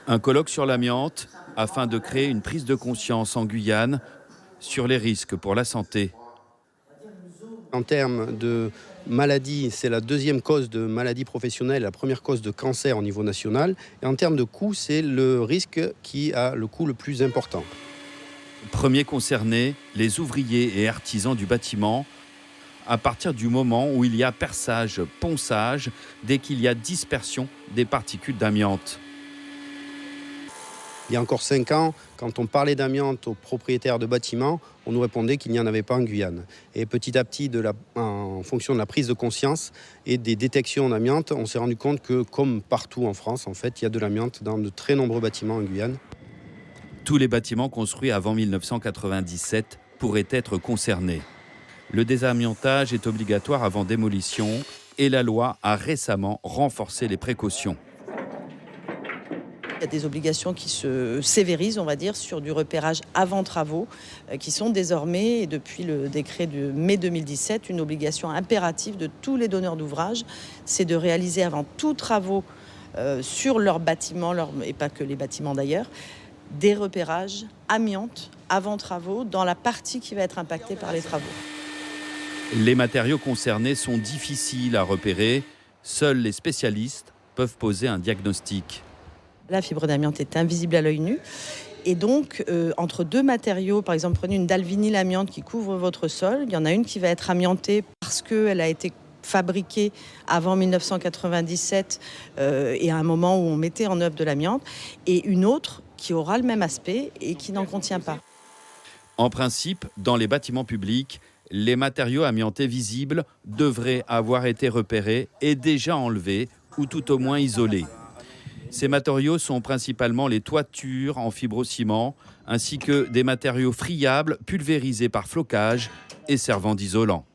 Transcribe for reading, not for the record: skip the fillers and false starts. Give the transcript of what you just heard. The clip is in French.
Un colloque sur l'amiante afin de créer une prise de conscience en Guyane sur les risques pour la santé. En termes de maladie, c'est la deuxième cause de maladie professionnelle, la première cause de cancer au niveau national. Et en termes de coût, c'est le risque qui a le coût le plus important. Premiers concernés, les ouvriers et artisans du bâtiment, à partir du moment où il y a perçage, ponçage, dès qu'il y a dispersion des particules d'amiante. Il y a encore 5 ans, quand on parlait d'amiante aux propriétaires de bâtiments, on nous répondait qu'il n'y en avait pas en Guyane. Et petit à petit, en fonction de la prise de conscience et des détections d'amiante, on s'est rendu compte que, comme partout en France, en fait, il y a de l'amiante dans de très nombreux bâtiments en Guyane. Tous les bâtiments construits avant 1997 pourraient être concernés. Le désamiantage est obligatoire avant démolition et la loi a récemment renforcé les précautions. Il y a des obligations qui se sévérisent, on va dire, sur du repérage avant travaux, qui sont désormais, et depuis le décret de mai 2017, une obligation impérative de tous les donneurs d'ouvrage. C'est de réaliser avant tout travaux sur leurs bâtiments, et pas que les bâtiments d'ailleurs, des repérages amiante avant travaux dans la partie qui va être impactée par les travaux. Les matériaux concernés sont difficiles à repérer. Seuls les spécialistes peuvent poser un diagnostic. La fibre d'amiante est invisible à l'œil nu. Et donc, entre deux matériaux, par exemple, prenez une dalle vinyle amiante qui couvre votre sol. Il y en a une qui va être amiantée parce qu'elle a été fabriquée avant 1997 et à un moment où on mettait en œuvre de l'amiante. Et une autre qui aura le même aspect et qui n'en contient pas. En principe, dans les bâtiments publics, les matériaux amiantés visibles devraient avoir été repérés et déjà enlevés ou tout au moins isolés. Ces matériaux sont principalement les toitures en fibrociment ainsi que des matériaux friables pulvérisés par flocage et servant d'isolant.